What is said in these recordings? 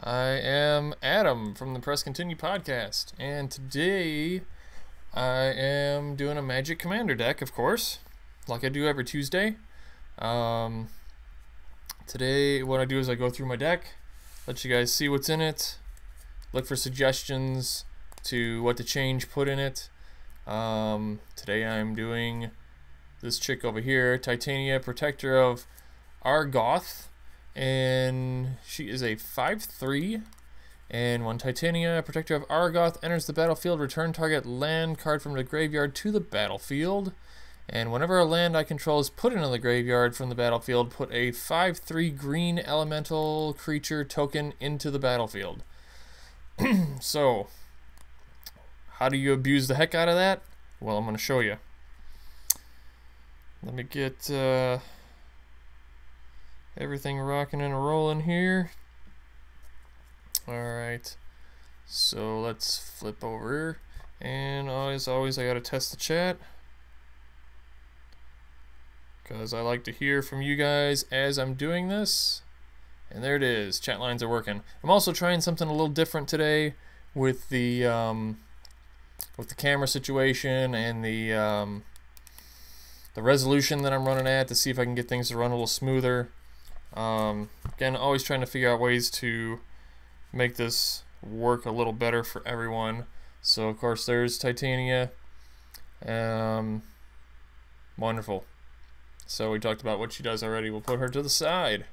I am Adam from the Press Continue podcast, and today I am doing a Magic Commander deck, of course, like I do every Tuesday. Today, what I do is I go through my deck, let you guys see what's in it, look for suggestions to what to change, put in it. Today I'm doing this chick over here, Titania, Protector of Argoth. And she is a 5/3, and when Titania, Protector of Argoth, enters the battlefield, return target land card from the graveyard to the battlefield. And whenever a land I control is put into the graveyard from the battlefield, put a 5/3 green elemental creature token into the battlefield. So, how do you abuse the heck out of that? Well, I'm going to show you. Let me get everything rocking and rolling here. Alright, so let's flip over, and as always I gotta test the chat because I like to hear from you guys as I'm doing this. And there it is, chat lines are working. I'm also trying something a little different today with the camera situation and the resolution that I'm running at, to see if I can get things to run a little smoother. Again, always trying to figure out ways to make this work a little better for everyone. So of course there's Titania. Wonderful. So we talked about what she does already. We'll put her to the side.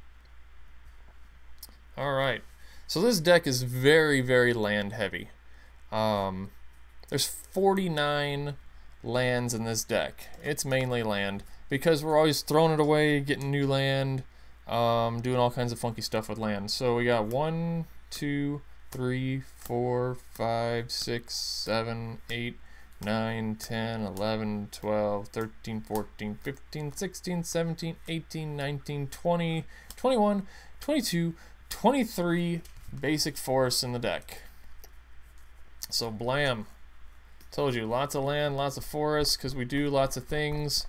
Alright, so this deck is very, very land heavy. There's 49 lands in this deck. It's mainly land because we're always throwing it away, getting new land, doing all kinds of funky stuff with land. So we got 1, 2, 3, 4, 5, 6, 7, 8, 9, 10, 11, 12, 13, 14, 15, 16, 17, 18, 19, 20, 21, 22, 23 basic forests in the deck. So blam. Told you, lots of land, lots of forests, because we do lots of things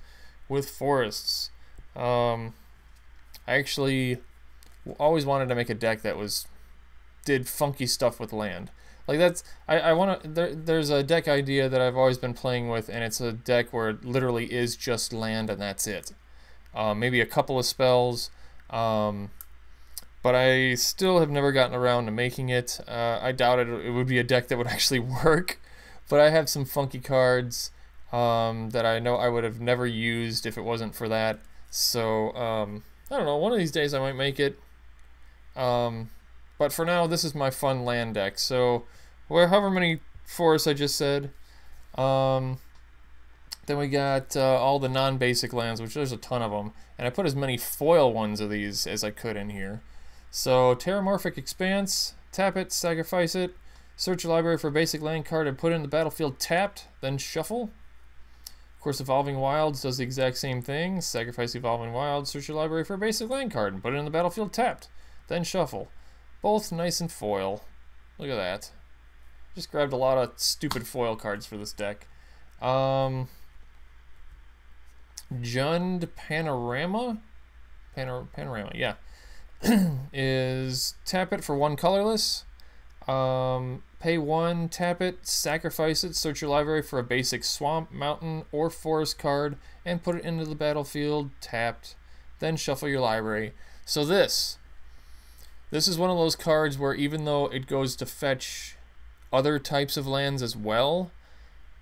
with forests. I actually always wanted to make a deck that did funky stuff with land. Like that's there's a deck idea that I've always been playing with, and it's a deck where it literally is just land and that's it. Maybe a couple of spells, but I still have never gotten around to making it. I doubt it would be a deck that would actually work, but I have some funky cards that I know I would have never used if it wasn't for that. So I don't know, one of these days I might make it. But for now, this is my fun land deck. So, however many forests I just said. Then we got all the non-basic lands, which there's a ton of them. And I put as many foil ones of these as I could in here. So, Terramorphic Expanse, tap it, sacrifice it, search your library for a basic land card and put it in the battlefield tapped, then shuffle. Of course, Evolving Wilds does the exact same thing. Sacrifice Evolving Wilds, search your library for a basic land card, and put it in the battlefield tapped. Then shuffle. Both nice and foil. Look at that. Just grabbed a lot of stupid foil cards for this deck. Jund Panorama? Panorama, yeah. Is tap it for 1 colorless. Pay 1, tap it, sacrifice it, search your library for a basic swamp, mountain, or forest card, and put it into the battlefield, tapped, then shuffle your library. So this is one of those cards where even though it goes to fetch other types of lands as well,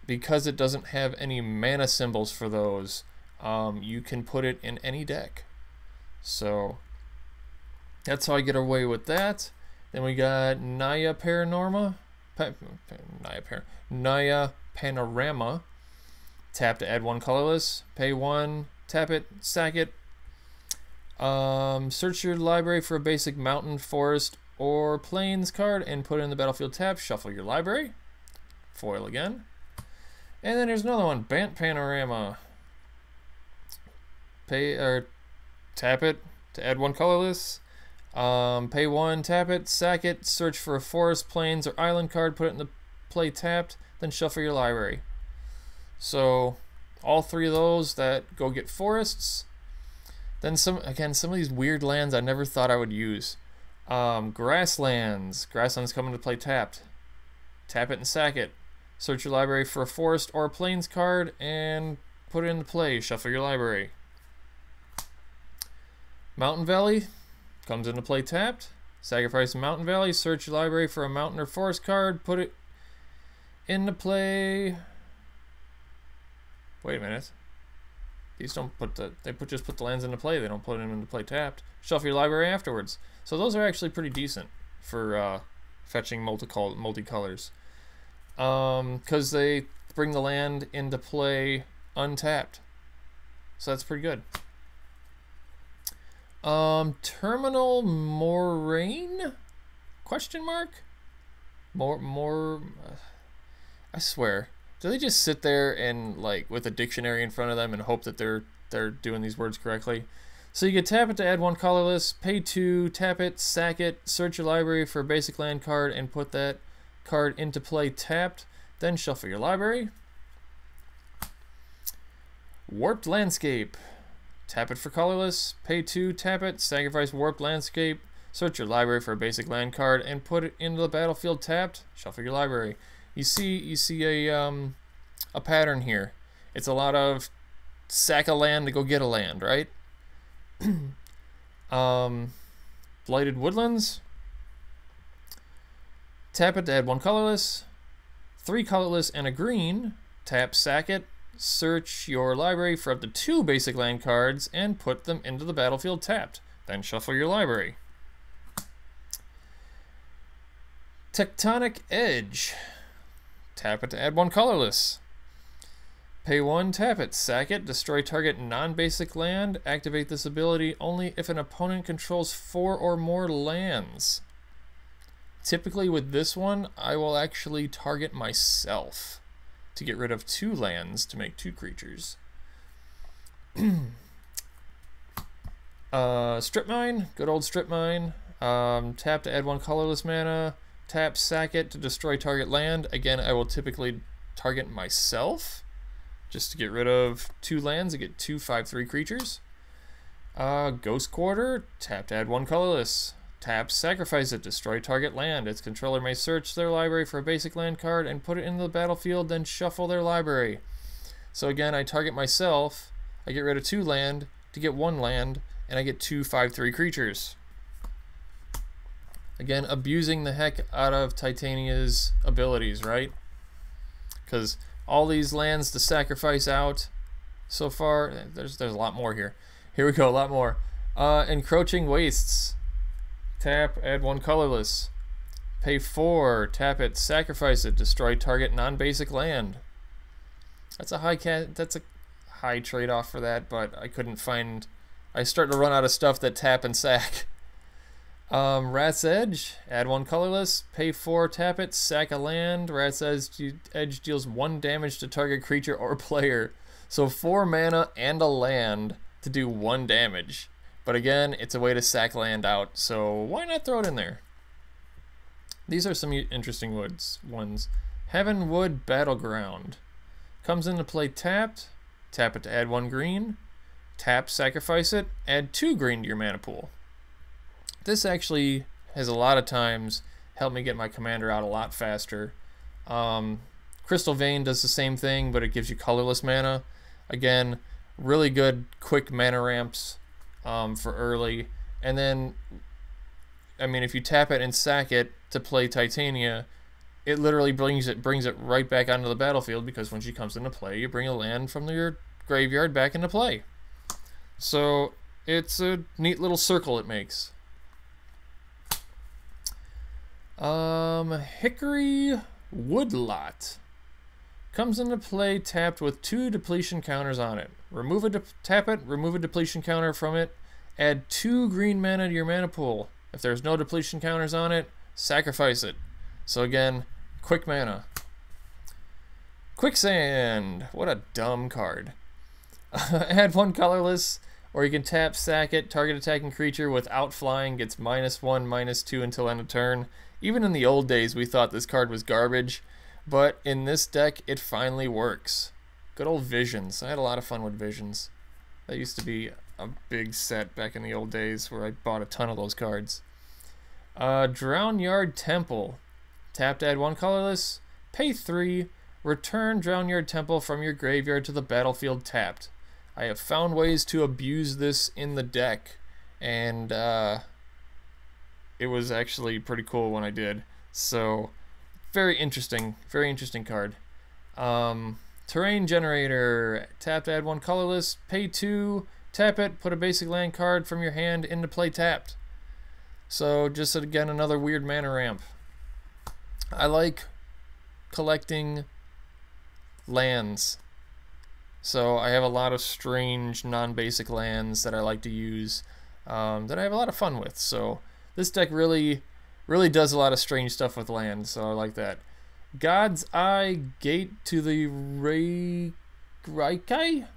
because it doesn't have any mana symbols for those, you can put it in any deck. So that's how I get away with that. Then we got Naya Panorama. Tap to add 1 colorless. Pay 1. Tap it. Sack it. Search your library for a basic mountain, forest, or plains card and put it in the battlefield tab. Shuffle your library. Foil again. And then there's another one. Bant Panorama. Tap it to add 1 colorless. Pay 1, tap it, sack it, search for a forest, plains, or island card, put it in the play tapped, then shuffle your library. So all 3 of those that go get forests. Then some of these weird lands I never thought I would use. Grasslands. Grasslands come into play tapped. Tap it and sack it. Search your library for a forest or a plains card and put it into play. Shuffle your library. Mountain Valley comes into play tapped. Sacrifice Mountain Valley. Search your library for a mountain or forest card. Put it into play. Wait a minute. These don't put the, just put the lands into play. They don't put them into play tapped. Shuffle your library afterwards. So those are actually pretty decent for fetching multicolors. Because they bring the land into play untapped. So that's pretty good. Terminal Moraine? Question mark? I swear. Do they just sit there and like with a dictionary in front of them and hope that they're doing these words correctly? So you can tap it to add one colorless, pay 2, tap it, sack it, search your library for a basic land card and put that card into play tapped, then shuffle your library. Warped Landscape. Tap it for colorless, pay 2, tap it, sacrifice Warped Landscape, search your library for a basic land card and put it into the battlefield tapped, shuffle your library. You see a pattern here. It's a lot of sack a land to go get a land, right? Blighted Woodlands. Tap it to add 1 colorless, 3 colorless and a green. Tap, sack it, search your library for up to 2 basic land cards and put them into the battlefield tapped. Then shuffle your library. Tectonic Edge. Tap it to add 1 colorless. Pay 1, tap it, sack it, destroy target non-basic land. Activate this ability only if an opponent controls 4 or more lands. Typically with this one, I will actually target myself to get rid of 2 lands to make 2 creatures. Strip Mine, good old Strip Mine. Tap to add 1 colorless mana. Tap, sack it to destroy target land. Again, I will typically target myself just to get rid of 2 lands and get 2 5/3 creatures. Ghost Quarter, tap to add 1 colorless. Tap, sacrifice it, destroy target land. Its controller may search their library for a basic land card and put it into the battlefield, then shuffle their library. So again, I target myself, I get rid of 2 land to get 1 land, and I get 2 5/3 creatures. Again, abusing the heck out of Titania's abilities, right? Because all these lands to sacrifice out so far, there's a lot more here. Here we go, a lot more. Encroaching Wastes. Tap, add 1 colorless. Pay 4, tap it, sacrifice it, destroy target non-basic land. That's a high trade-off for that, but I couldn't find. I start to run out of stuff that tap and sack. Rat's Edge, add 1 colorless, pay 4, tap it, sack a land. Rat's Edge deals 1 damage to target creature or player. So 4 mana and a land to do 1 damage. But again, it's a way to sack land out, so why not throw it in there? These are some interesting ones. Heavenwood Battleground. Comes into play tapped. Tap it to add 1 green. Tap, sacrifice it, add 2 green to your mana pool. This actually has a lot of times helped me get my commander out a lot faster. Crystal Vein does the same thing, but it gives you colorless mana. Again, really good quick mana ramps for early. And then, I mean, if you tap it and sack it to play Titania, it literally brings it right back onto the battlefield, because when she comes into play, you bring a land from your graveyard back into play. So it's a neat little circle it makes. Hickory Woodlot. Comes into play tapped with 2 depletion counters on it. Tap it, remove a depletion counter from it, add 2 green mana to your mana pool. If there's no depletion counters on it, sacrifice it. So again, quick mana. Quicksand. What a dumb card. Add 1 colorless, or you can tap, sack it, target attacking creature without flying gets -1, -2 until end of turn. Even in the old days, we thought this card was garbage, but in this deck, it finally works. Good old Visions. I had a lot of fun with Visions. That used to be a big set back in the old days where I bought a ton of those cards. Drownyard Temple. Tap to add 1 colorless. Pay 3. Return Drownyard Temple from your graveyard to the battlefield tapped. I have found ways to abuse this in the deck, and it was actually pretty cool when I did. So, very interesting card. Terrain Generator. Tap to add 1 colorless. Pay 2. Tap it. Put a basic land card from your hand into play tapped. So, just again, another weird mana ramp. I like collecting lands. So I have a lot of strange non-basic lands that I like to use, that I have a lot of fun with. So this deck really does a lot of strange stuff with land, so I like that. God's Eye, Gate to the Raikai.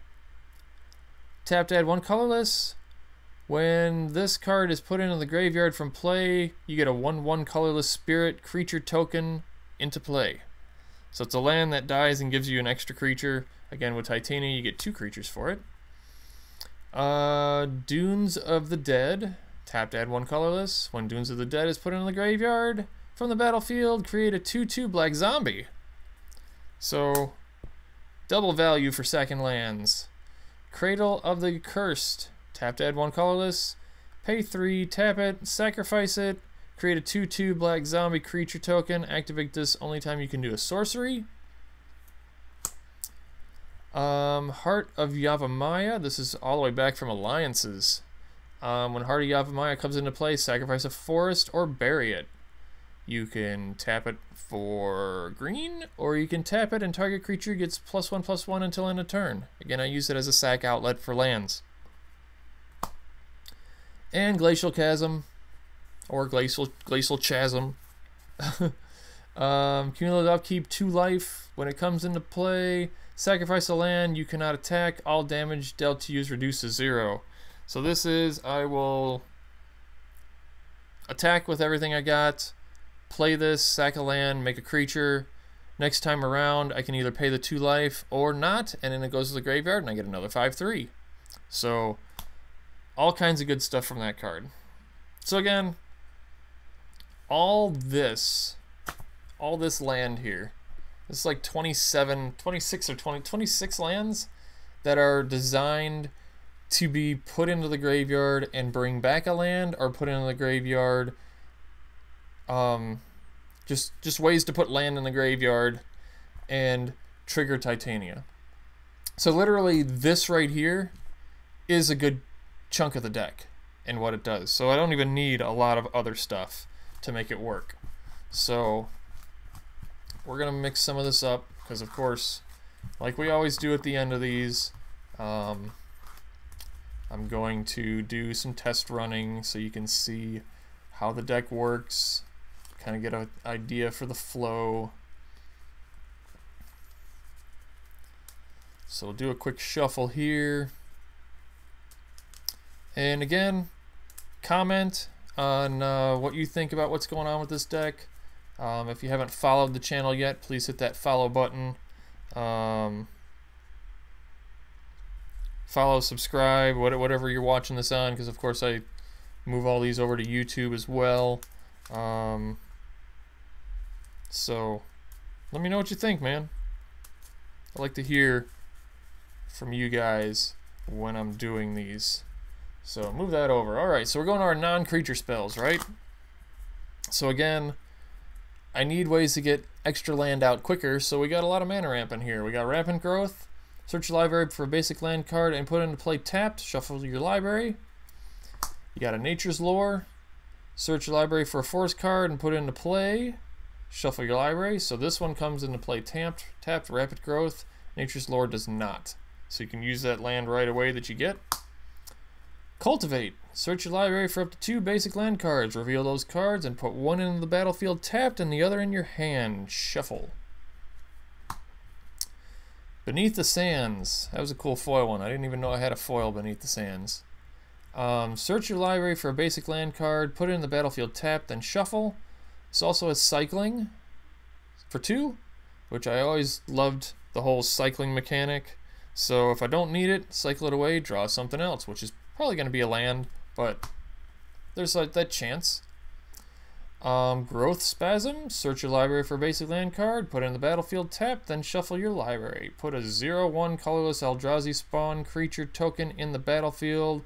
Tap to add 1 colorless. When this card is put into the graveyard from play, you get a 1/1 colorless spirit creature token into play. So it's a land that dies and gives you an extra creature. Again, with Titania, you get 2 creatures for it. Dunes of the Dead. Tap to add 1 colorless. When Dunes of the Dead is put into the graveyard from the battlefield, create a 2/2 black zombie. So, double value for second lands. Cradle of the Cursed. Tap to add 1 colorless. Pay 3, tap it, sacrifice it. Create a 2/2 black zombie creature token. Activate this only time you can do a sorcery. Heart of Yavimaya. This is all the way back from Alliances. When Heart of Yavimaya comes into play, sacrifice a forest or bury it. You can tap it for green, or you can tap it and target creature gets +1/+1 until end of turn. Again, I use it as a sack outlet for lands. And Glacial Chasm, or Glacial Chasm. Cumulative upkeep, 2 life. When it comes into play, sacrifice a land, you cannot attack. All damage dealt to you is reduced to 0. So this is, I will attack with everything I got, play this, sack a land, make a creature. Next time around, I can either pay the 2 life or not, and then it goes to the graveyard and I get another 5/3. So, all kinds of good stuff from that card. So again, all this land here, this is like 26 lands that are designed to be put into the graveyard and bring back a land, or put into the graveyard, just ways to put land in the graveyard and trigger Titania. So literally this right here is a good chunk of the deck and what it does. So I don't even need a lot of other stuff to make it work. So we're gonna mix some of this up, because of course, like we always do at the end of these, I'm going to do some test running so you can see how the deck works, kind of get an idea for the flow. So we'll do a quick shuffle here. And again, comment on what you think about what's going on with this deck. If you haven't followed the channel yet, please hit that follow button. Follow, subscribe, whatever you're watching this on, because of course I move all these over to YouTube as well. So let me know what you think, man. I like to hear from you guys when I'm doing these. So move that over. Alright, so we're going to our non-creature spells, right? So again, I need ways to get extra land out quicker, so we got a lot of mana ramp in here. We got Rampant Growth. Search your library for a basic land card and put it into play tapped. Shuffle your library. You got a Nature's Lore. Search your library for a forest card and put it into play. Shuffle your library. So this one comes into play tapped. Rapid Growth. Nature's Lore does not. So you can use that land right away that you get. Cultivate. Search your library for up to 2 basic land cards. Reveal those cards and put one into the battlefield tapped and the other in your hand. Shuffle. Beneath the Sands. That was a cool foil one. I didn't even know I had a foil Beneath the Sands. Search your library for a basic land card. Put it in the battlefield tapped, then shuffle. This also has cycling for 2, which I always loved the whole cycling mechanic. So if I don't need it, cycle it away, draw something else, which is probably going to be a land, but there's like that chance. Growth Spasm. Search your library for a basic land card, put it in the battlefield, tap, then shuffle your library. Put a 0/1 colorless Eldrazi spawn creature token in the battlefield.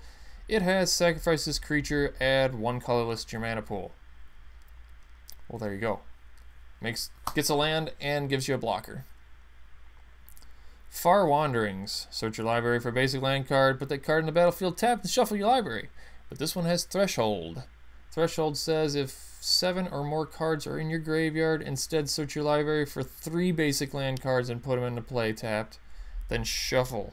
It has sacrifice this creature, add 1 colorless to your mana pool. Well, there you go. Gets a land and gives you a blocker. Far Wanderings. Search your library for a basic land card, put that card in the battlefield, tap, and shuffle your library. But this one has Threshold. Threshold says if 7 or more cards are in your graveyard, instead search your library for 3 basic land cards and put them into play tapped, then shuffle.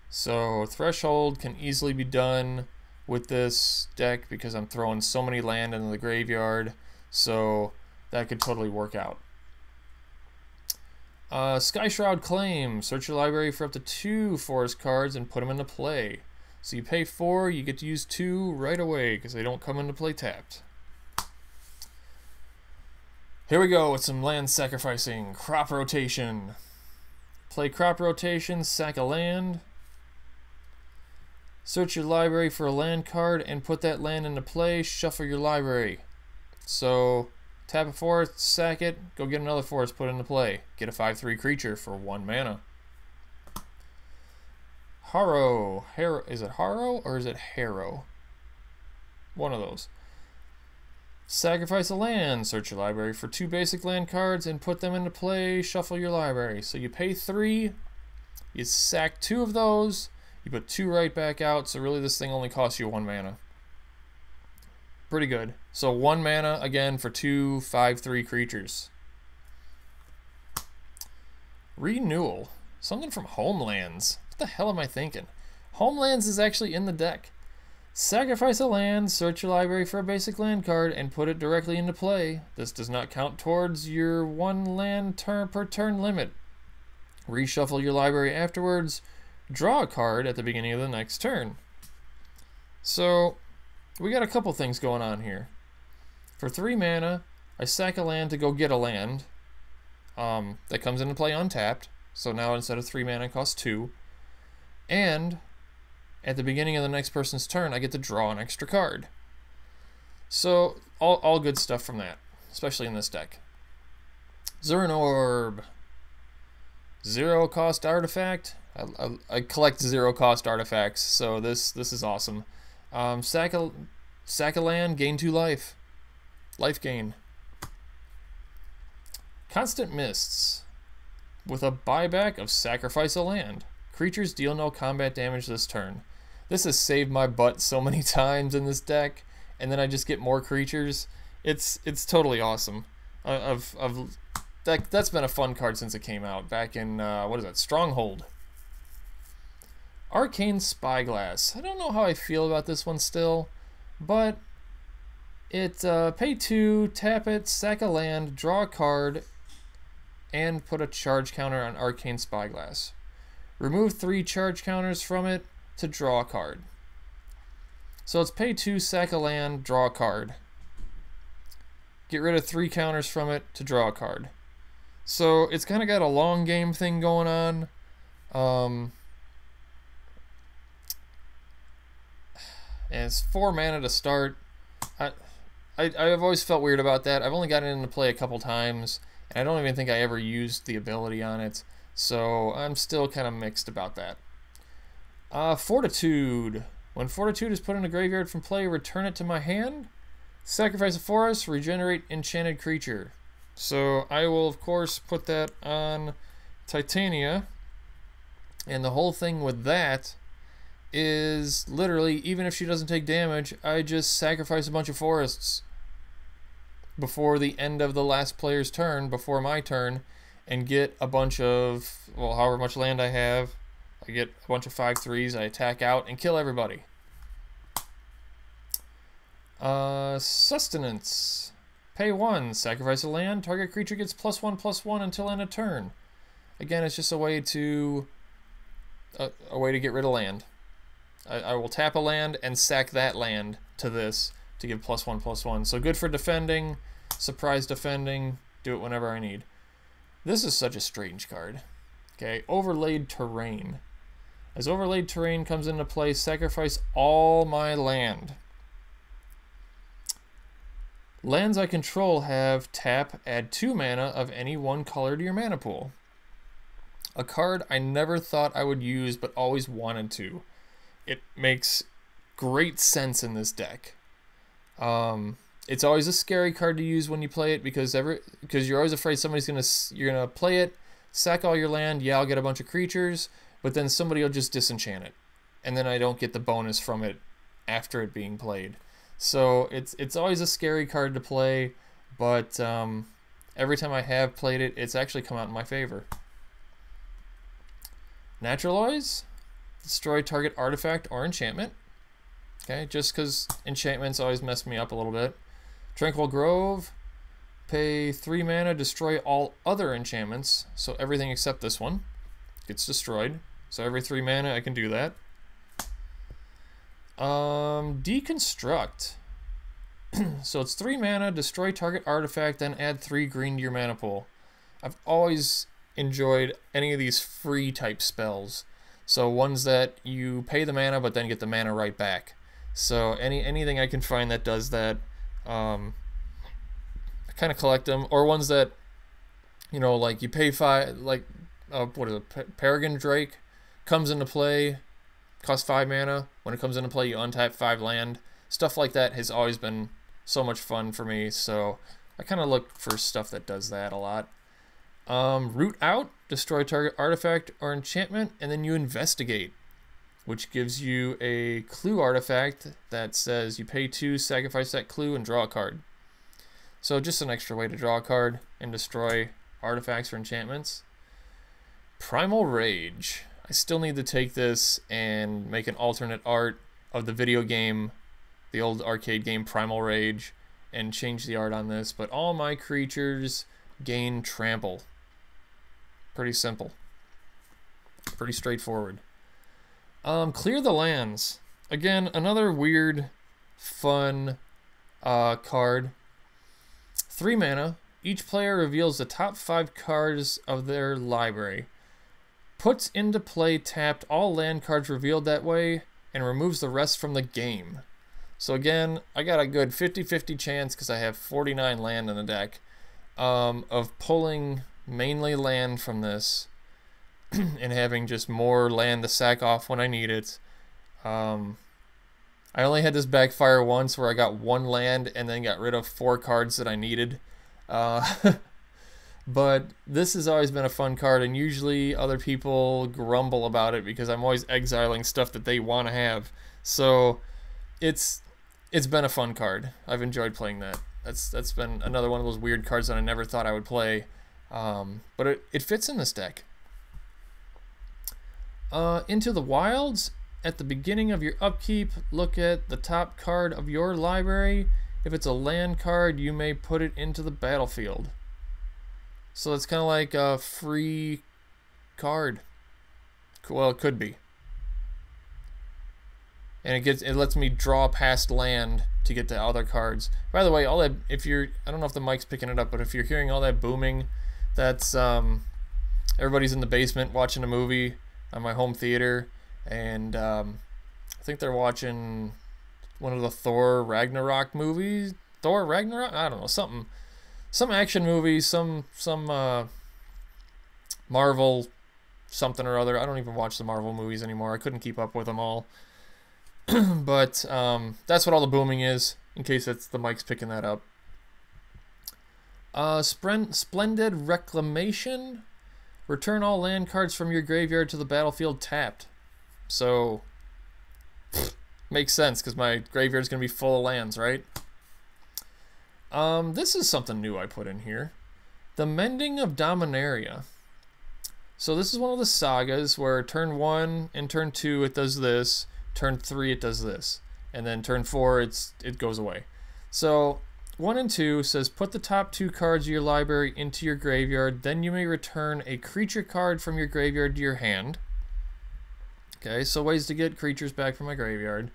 So Threshold can easily be done with this deck because I'm throwing so many land into the graveyard, so that could totally work out. Skyshroud Claim. Search your library for up to 2 forest cards and put them into play. So you pay 4, you get to use 2 right away because they don't come into play tapped. Here we go with some land sacrificing. Crop Rotation. Play Crop Rotation, sack a land. Search your library for a land card and put that land into play, shuffle your library. So tap a forest, sack it, go get another forest, put it into play. Get a 5/3 creature for 1 mana. Harrow. Is it Harrow or is it Harrow? One of those. Sacrifice a land. Search your library for 2 basic land cards and put them into play. Shuffle your library. So you pay 3, you sack 2 of those, you put 2 right back out, so really this thing only costs you 1 mana. Pretty good. So 1 mana again for 2 5/3 creatures. Renewal. Something from Homelands. What the hell am I thinking? Homelands is actually in the deck. Sacrifice a land, search your library for a basic land card, and put it directly into play. This does not count towards your 1 land per turn limit. Reshuffle your library afterwards. Draw a card at the beginning of the next turn. So we got a couple things going on here. For 3 mana, I sack a land to go get a land. That comes into play untapped. So now instead of 3 mana, it costs 2. And at the beginning of the next person's turn, I get to draw an extra card. So all good stuff from that, especially in this deck. Zurin Orb. 0 cost artifact. I collect 0 cost artifacts, so this is awesome. Sack a land, gain 2 life. Life gain. Constant Mists. With a buyback of sacrifice a land. Creatures deal no combat damage this turn. This has saved my butt so many times in this deck, and then I just get more creatures. It's totally awesome. That's been a fun card since it came out back in what is that? Stronghold. Arcane Spyglass. I don't know how I feel about this one still, but it pay 2, tap it, sack a land, draw a card, and put a charge counter on Arcane Spyglass. Remove 3 charge counters from it to draw a card. So it's pay 2, sack a land, draw a card. Get rid of 3 counters from it to draw a card. So it's kind of got a long game thing going on. And it's 4 mana to start. I've always felt weird about that. I've only gotten into play a couple times, and I don't even think I ever used the ability on it. So I'm still kind of mixed about that. Fortitude. When Fortitude is put in a graveyard from play, return it to my hand. Sacrifice a forest, regenerate enchanted creature. So I will, of course, put that on Titania. And the whole thing with that is literally, even if she doesn't take damage, I just sacrifice a bunch of forests before the end of the last player's turn, before my turn, and get a bunch of, well, however much land I have. I get a bunch of 5/3s, I attack out and kill everybody. Sustenance. Pay 1, sacrifice a land, target creature gets +1/+1 until end of turn. Again, it's just a way to get rid of land. I will tap a land and sack that land to this to give +1/+1. So good for defending, surprise defending, do it whenever I need. This is such a strange card. Okay, Overlaid Terrain. As Overlaid Terrain comes into play, sacrifice all my land. Lands I control have tap, add 2 mana of any one color to your mana pool. A card I never thought I would use but always wanted to. It makes great sense in this deck. It's always a scary card to use when you play it because you're always afraid you're gonna play it, sack all your land, yeah, I'll get a bunch of creatures, but then somebody will just disenchant it, and then I don't get the bonus from it after it being played. So it's always a scary card to play, but every time I have played it, it's actually come out in my favor. Naturalize, destroy target artifact or enchantment. Okay, just because enchantments always mess me up a little bit. Tranquil Grove, pay 3 mana, destroy all other enchantments, so everything except this one gets destroyed. So every 3 mana I can do that. Deconstruct. So it's 3 mana, destroy target artifact, then add 3 green to your mana pool. I've always enjoyed any of these free type spells. So ones that you pay the mana but then get the mana right back. So anything I can find that does that, I kind of collect them. Or ones that, you know, like you pay 5, like what is it? Peregrine Drake comes into play, costs 5 mana. When it comes into play, you untap 5 land. Stuff like that has always been so much fun for me. So I kind of look for stuff that does that a lot. Root Out, destroy target artifact or enchantment, and then you investigate, which gives you a clue artifact that says you pay 2, sacrifice that clue, and draw a card. So just an extra way to draw a card and destroy artifacts or enchantments. Primal Rage. I still need to take this and make an alternate art of the video game, the old arcade game Primal Rage, and change the art on this, but all my creatures gain trample. Pretty simple. Pretty straightforward. Clear the Lands. Again, another weird, fun card. 3 mana. Each player reveals the top 5 cards of their library. Puts into play tapped all land cards revealed that way and removes the rest from the game. So again, I got a good 50-50 chance, because I have 49 land in the deck, of pulling mainly land from this and having just more land to sack off when I need it. I only had this backfire once where I got 1 land and then got rid of 4 cards that I needed. But this has always been a fun card, and usually other people grumble about it because I'm always exiling stuff that they want to have. So it's been a fun card. I've enjoyed playing that. That's been another one of those weird cards that I never thought I would play. But it fits in this deck. Into the Wilds. At the beginning of your upkeep, look at the top card of your library. If it's a land card, you may put it into the battlefield. So it's kind of like a free card. Well, it could be. And it lets me draw past land to get to other cards. By the way, all that, I don't know if the mic's picking it up, but if you're hearing all that booming, that's everybody's in the basement watching a movie on my home theater, and I think they're watching one of the Thor Ragnarok movies. Thor Ragnarok? I don't know, some action movie, some Marvel something or other. I don't even watch the Marvel movies anymore. I couldn't keep up with them all. But that's what all the booming is, in case the mic's picking that up. Splendid Reclamation. Return all land cards from your graveyard to the battlefield tapped. So, makes sense, because my graveyard's going to be full of lands, right? This is something new I put in here. The Mending of Dominaria. So this is one of the sagas where turn 1 and turn 2 it does this, turn 3 it does this, and then turn 4 it goes away. So 1 and 2 says put the top 2 cards of your library into your graveyard, then you may return a creature card from your graveyard to your hand. Okay, so ways to get creatures back from my graveyard.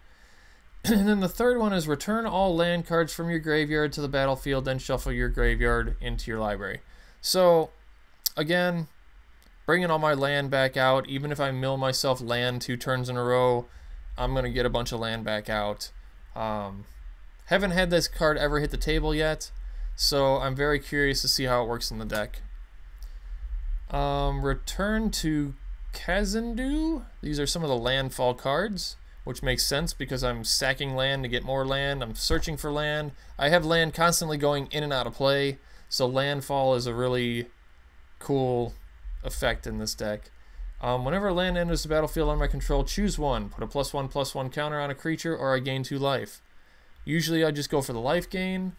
And then the third one is return all land cards from your graveyard to the battlefield, then shuffle your graveyard into your library. So, again, bringing all my land back out. Even if I mill myself land 2 turns in a row, I'm going to get a bunch of land back out. Haven't had this card ever hit the table yet, so I'm very curious to see how it works in the deck. Return to Kazandu. These are some of the landfall cards, which makes sense because I'm sacking land to get more land. I'm searching for land. I have land constantly going in and out of play, so landfall is a really cool effect in this deck. Whenever land enters the battlefield under my control, choose one. Put a +1/+1 counter on a creature, or I gain 2 life. Usually I just go for the life gain.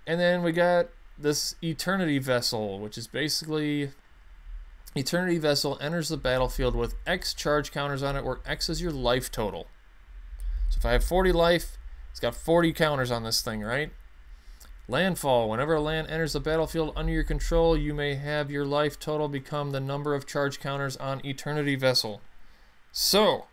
And then we got this Eternity Vessel, which is basically Eternity Vessel enters the battlefield with X charge counters on it, where X is your life total. So if I have 40 life, it's got 40 counters on this thing, right? Landfall. Whenever a land enters the battlefield under your control, you may have your life total become the number of charge counters on Eternity Vessel. So,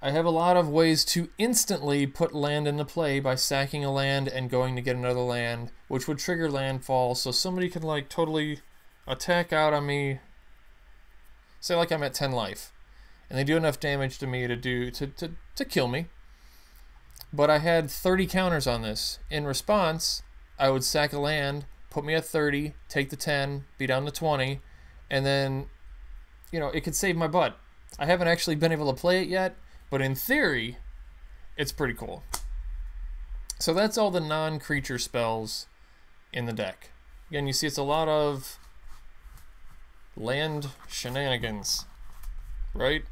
I have a lot of ways to instantly put land into play by sacking a land and going to get another land, which would trigger landfall, so somebody can like totally attack out on me. Say like I'm at 10 life, and they do enough damage to me to kill me. But I had 30 counters on this. In response, I would sack a land, put me at 30, take the 10, be down to 20, and then, you know, it could save my butt. I haven't actually been able to play it yet, but in theory, it's pretty cool. So that's all the non-creature spells in the deck. Again, you see it's a lot of land shenanigans, right?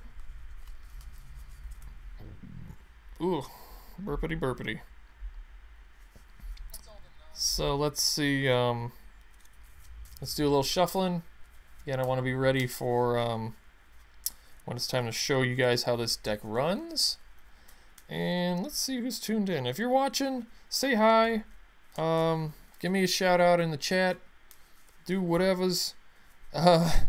Ooh. Burpity burpity. So let's see, let's do a little shuffling. Again, I want to be ready for when it's time to show you guys how this deck runs. And let's see who's tuned in. If you're watching, say hi. Give me a shout out in the chat. Do whatever's. I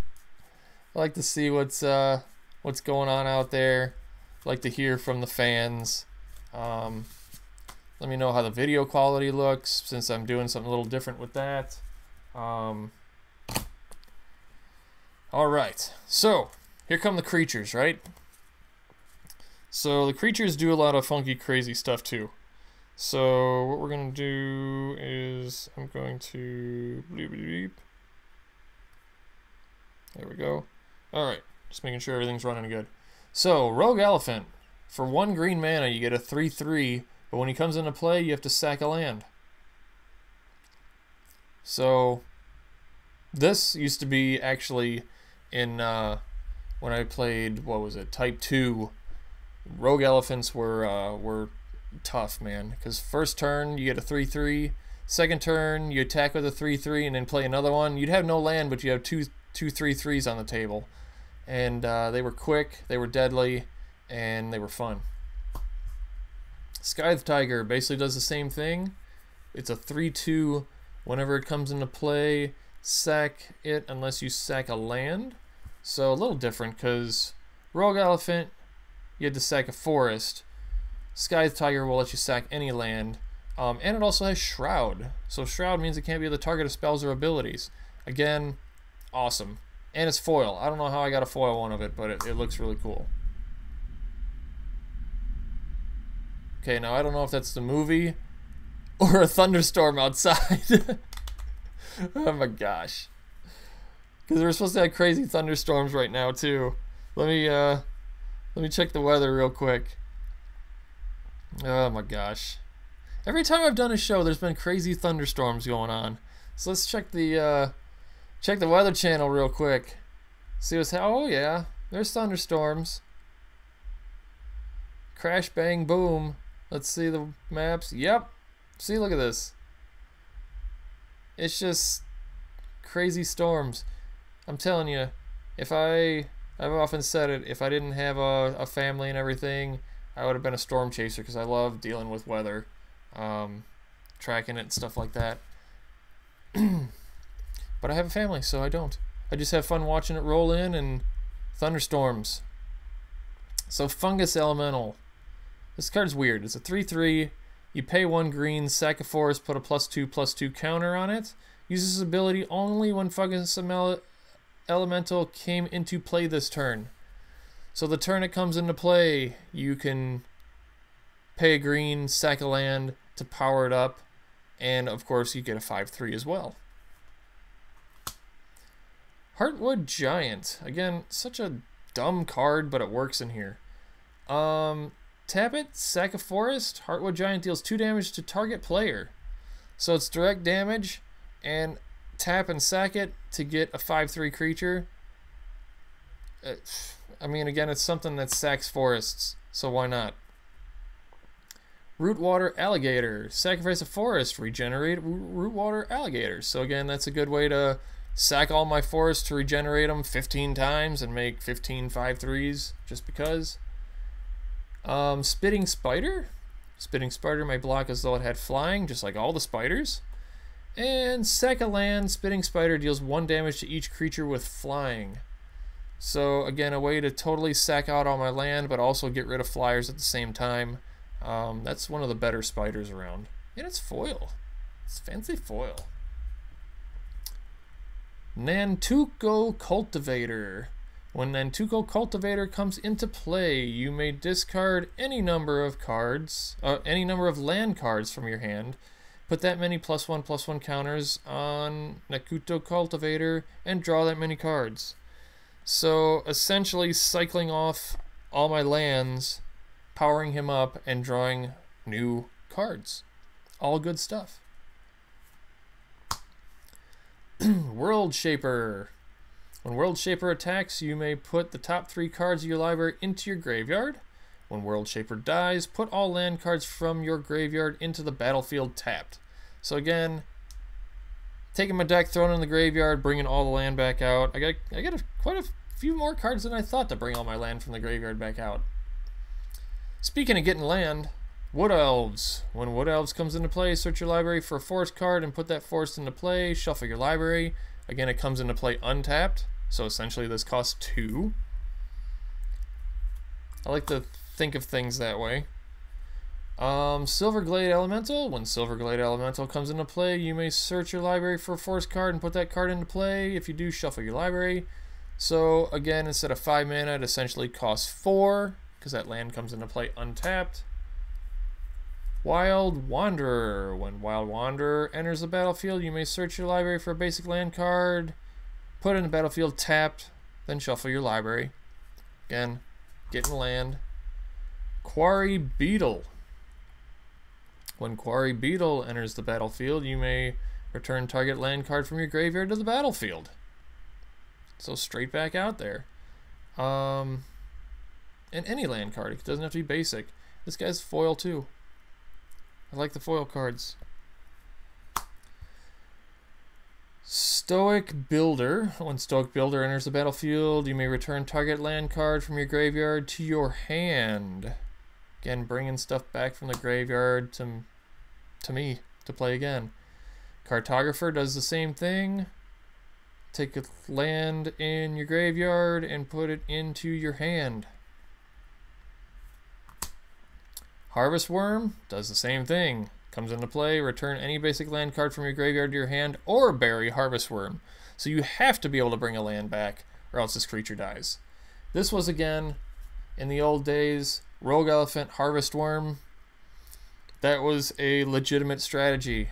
like to see what's going on out there. Like to hear from the fans. Let me know how the video quality looks, since I'm doing something a little different with that. Alright, so here come the creatures, right? So the creatures do a lot of funky, crazy stuff too. So what we're going to do is I'm going to bleep, bleep, bleep. There we go. Alright, just making sure everything's running good. So, Rogue Elephant. For 1 green mana, you get a 3/3, but when he comes into play, you have to sack a land. So, this used to be actually in, when I played, what was it, Type 2, Rogue Elephants were tough, man. Because first turn, you get a 3/3, second turn, you attack with a 3/3, and then play another one. You'd have no land, but you have two 3/3s on the table. And they were quick, they were deadly, and they were fun. Scythe Tiger basically does the same thing. It's a 3/2. Whenever it comes into play, sack it unless you sack a land. So a little different, because Rogue Elephant, you had to sack a forest. Scythe Tiger will let you sack any land. And it also has Shroud. So Shroud means it can't be the target of spells or abilities. Again, awesome. And it's foil. I don't know how I got a foil one of it, but it looks really cool. Okay, now I don't know if that's the movie or a thunderstorm outside. Oh my gosh. Because we're supposed to have crazy thunderstorms right now too. Let me check the weather real quick. Oh my gosh. Every time I've done a show, there's been crazy thunderstorms going on. So let's check the Weather Channel real quick. See what's oh yeah, there's thunderstorms. Crash, bang, boom. Let's see the maps. Yep. See, look at this. It's just crazy storms. I'm telling you, I've often said it, if I didn't have a family and everything, I would have been a storm chaser, because I love dealing with weather, tracking it and stuff like that. But I have a family, so I don't. I just have fun watching it roll in and thunderstorms. So Fungus Elemental. This card's weird. It's a 3/3. You pay 1 green, sack a forest, put a +2/+2 counter on it. Uses this ability only when Fungus Elemental came into play this turn. So the turn it comes into play, you can pay a green, sack a land to power it up, and of course you get a 5/3 as well. Hardwood Giant. Again, such a dumb card, but it works in here. Tap it, sack a forest. Hardwood Giant deals 2 damage to target player. So it's direct damage, and tap and sack it to get a 5/3 creature. I mean, again, it's something that sacks forests, so why not? Rootwater Alligator. Sacrifice a forest, regenerate Rootwater Alligators. So again, that's a good way to sack all my forests to regenerate them 15 times and make 15 5/3s just because. Spitting Spider. Spitting Spider may block as though it had flying, just like all the spiders. And sack a land. Spitting Spider deals 1 damage to each creature with flying. So again, a way to totally sack out all my land, but also get rid of flyers at the same time. That's one of the better spiders around. And it's foil. It's fancy foil. Tuco Cultivator. When Tuco Cultivator comes into play, you may discard any number of cards, any number of land cards from your hand. Put that many +1/+1 counters on Tuco Cultivator and draw that many cards. So essentially cycling off all my lands, powering him up, and drawing new cards. All good stuff. World Shaper. When World Shaper attacks, you may put the top 3 cards of your library into your graveyard. When World Shaper dies, put all land cards from your graveyard into the battlefield tapped. So again, taking my deck, throwing it in the graveyard, bringing all the land back out. I got quite a few more cards than I thought to bring all my land from the graveyard back out. Speaking of getting land, Wood Elves. When Wood Elves comes into play, search your library for a forest card and put that forest into play. Shuffle your library. Again, it comes into play untapped, so essentially this costs 2. I like to think of things that way. Silverglade Elemental. When Silverglade Elemental comes into play, you may search your library for a forest card and put that card into play. If you do, shuffle your library. So again, instead of 5 mana, it essentially costs 4, because that land comes into play untapped. Wild Wanderer. When Wild Wanderer enters the battlefield, you may search your library for a basic land card, put it in the battlefield tapped, then shuffle your library. Again, getting land. Quarry Beetle. When Quarry Beetle enters the battlefield, you may return target land card from your graveyard to the battlefield. So straight back out there. And any land card. It doesn't have to be basic. This guy's foil too. I like the foil cards. Stoic Builder. When Stoic Builder enters the battlefield, you may return target land card from your graveyard to your hand. Again, bringing stuff back from the graveyard to me to play again. Cartographer does the same thing. Take a land in your graveyard and put it into your hand. Harvest Worm does the same thing. Comes into play, return any basic land card from your graveyard to your hand, or bury Harvest Worm. So you have to be able to bring a land back, or else this creature dies. This was, again, in the old days, Rogue Elephant, Harvest Worm. That was a legitimate strategy.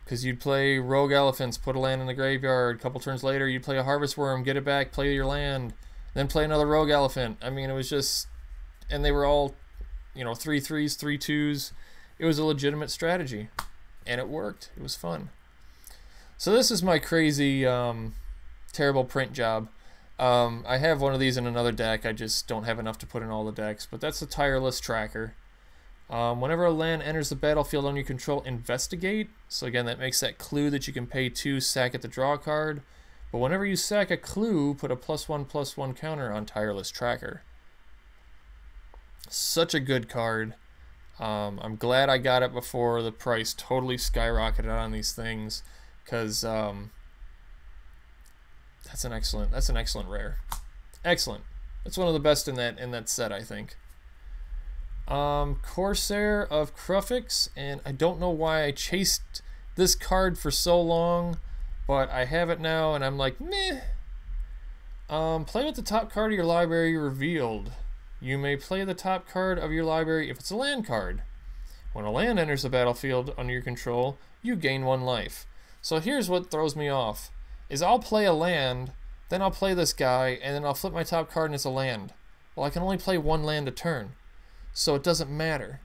Because you'd play Rogue Elephants, put a land in the graveyard. A couple turns later, you'd play a Harvest Worm, get it back, play your land. Then play another Rogue Elephant. I mean, it was just... And they were all... 3/3s, 3/2s. It was a legitimate strategy, and it worked. It was fun. So this is my crazy, terrible print job. I have one of these in another deck. I just don't have enough to put in all the decks, but that's a tireless tracker. Whenever a land enters the battlefield under your control, investigate. So again, that makes that clue that you can pay 2, sack it to draw a card. But whenever you sack a clue, put a +1/+1 counter on tireless tracker. Such a good card. I'm glad I got it before the price totally skyrocketed on these things, because that's an excellent rare. Excellent. That's one of the best in that set, I think. Corsair of Krufix, and I don't know why I chased this card for so long, but I have it now, and I'm like, meh. Play with the top card of your library revealed. You may play the top card of your library if it's a land card. When a land enters the battlefield under your control, you gain 1 life. So here's what throws me off, is I'll play a land, then I'll play this guy, and then I'll flip my top card and it's a land. Well, I can only play 1 land a turn, so it doesn't matter.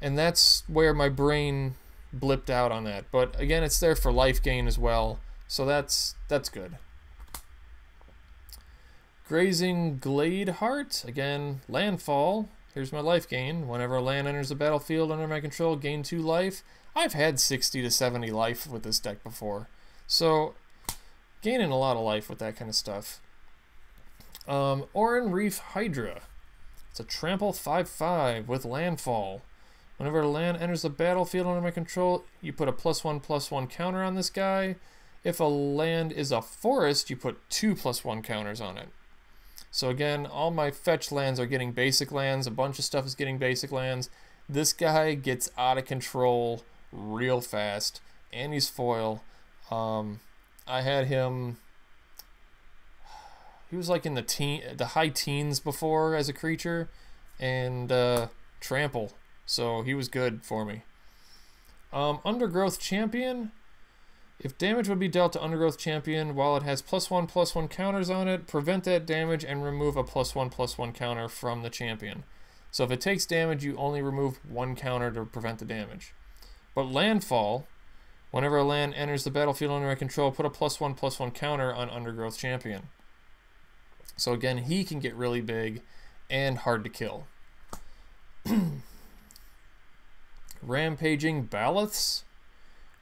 And that's where my brain blipped out on that. But again, it's there for life gain as well, so that's good. Grazing Glade Heart, again, landfall. Here's my life gain. Whenever a land enters the battlefield under my control, gain 2 life. I've had 60 to 70 life with this deck before, so gaining a lot of life with that kind of stuff. Oran Reef Hydra. It's a trample 5/5 with landfall. Whenever a land enters the battlefield under my control, you put a +1/+1 counter on this guy. If a land is a forest, you put 2 +1 counters on it. So again, all my fetch lands are getting basic lands. A bunch of stuff is getting basic lands. This guy gets out of control real fast, and he's foil. I had him. He was like in the high teens before as a creature, and trample. So he was good for me. Undergrowth Champion. If damage would be dealt to Undergrowth Champion while it has +1/+1 counters on it, prevent that damage and remove a +1/+1 counter from the champion. So if it takes damage, you only remove 1 counter to prevent the damage. But landfall, whenever a land enters the battlefield under my control, put a +1/+1 counter on Undergrowth Champion. So again, he can get really big and hard to kill. Rampaging Baloths.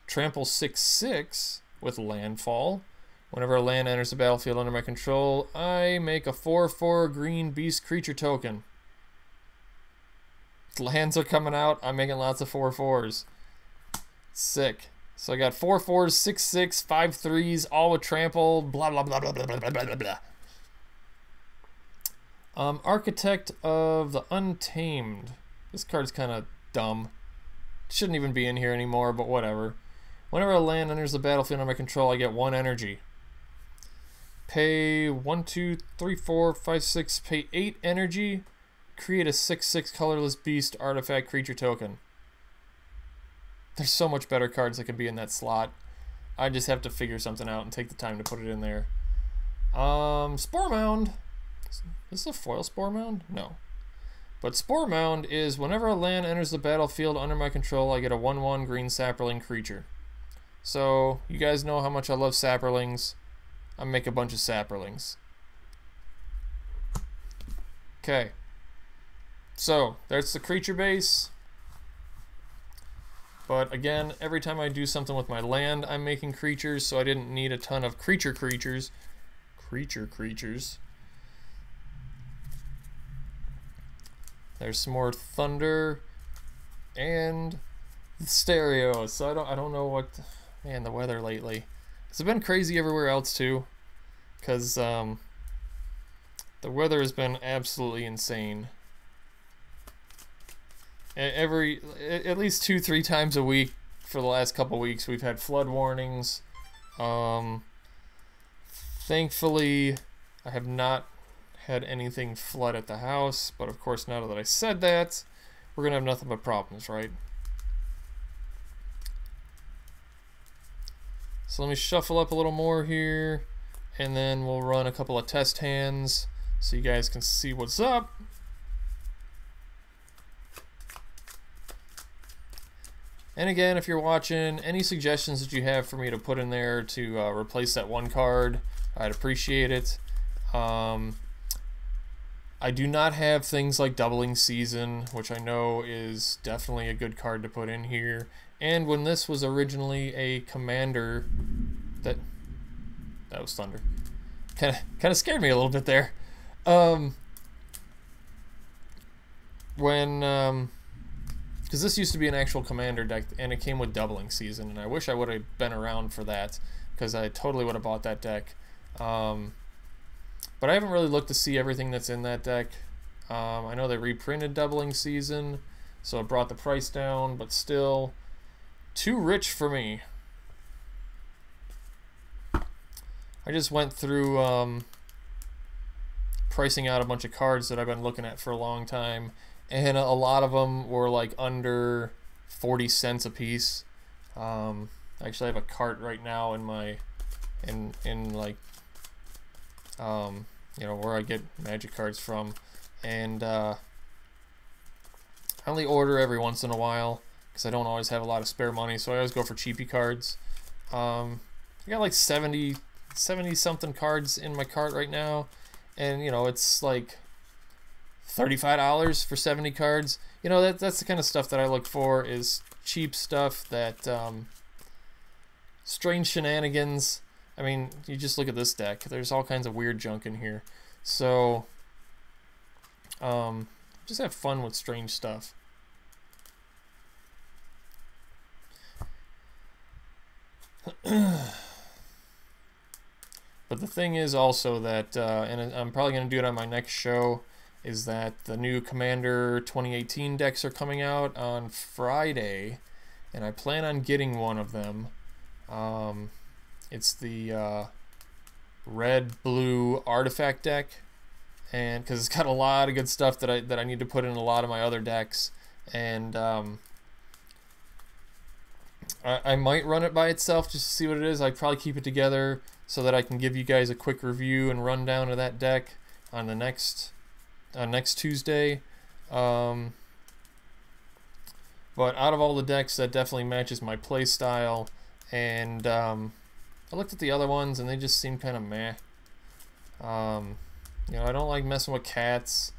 Trample 6/6 with landfall. Whenever a land enters the battlefield under my control, I make a 4/4 green beast creature token. Lands are coming out, I'm making lots of 4/4s. Sick. So I got 4/4s, 6/6, 5/3s, all with trample, blah blah blah blah blah blah blah blah blah. Architect of the Untamed. This card's kind of dumb. Shouldn't even be in here anymore, but whatever. Whenever a land enters the battlefield under my control, I get 1 energy. Pay 1, 2, 3, 4, 5, 6, pay 8 energy. Create a 6/6 colorless beast artifact creature token. There's so much better cards that can be in that slot. I just have to figure something out and take the time to put it in there. Spore Mound. Is this a foil Spore Mound? No. But Spore Mound is whenever a land enters the battlefield under my control, I get a 1/1 green sapperling creature. So, you guys know how much I love sapperlings. I make a bunch of sapperlings. Okay. So, there's the creature base. But again, every time I do something with my land, I'm making creatures, so I didn't need a ton of creatures. There's some more thunder and stereo. So I don't know what, man, the weather lately. It's been crazy everywhere else too, because the weather has been absolutely insane. At least 2-3 times a week for the last couple weeks we've had flood warnings. Thankfully, I have not had anything flood at the house, but of course now that I said that, we're gonna have nothing but problems, right? So let me shuffle up a little more here, and then we'll run a couple of test hands so you guys can see what's up. And again, if you're watching, any suggestions that you have for me to put in there to replace that 1 card, I'd appreciate it. I do not have things like Doubling Season, which I know is definitely a good card to put in here. And when this was originally a commander, that was thunder. Kind of scared me a little bit there. Because this used to be an actual commander deck, and it came with Doubling Season, and I wish I would have been around for that, because I totally would have bought that deck. But I haven't really looked to see everything that's in that deck. I know they reprinted Doubling Season, so it brought the price down, but still too rich for me. I just went through pricing out a bunch of cards that I've been looking at for a long time, and a lot of them were like under 40 cents a piece. Actually, I have a cart right now in my in like you know, where I get Magic cards from, and I only order every once in a while because I don't always have a lot of spare money, so I always go for cheapy cards. I got like 70 something cards in my cart right now, and you know, it's like $35 for 70 cards. You know, that's the kind of stuff that I look for, is cheap stuff that strange shenanigans. I mean, you just look at this deck. There's all kinds of weird junk in here. So, just have fun with strange stuff. But the thing is also that, and I'm probably going to do it on my next show, is that the new Commander 2018 decks are coming out on Friday, and I plan on getting one of them. It's the red-blue artifact deck, and because it's got a lot of good stuff that I need to put in a lot of my other decks, and I might run it by itself just to see what it is. I'd probably keep it together so that I can give you guys a quick review and rundown of that deck on the next Tuesday. But out of all the decks, that definitely matches my play style, and I looked at the other ones and they just seem kind of meh. You know, I don't like messing with cats.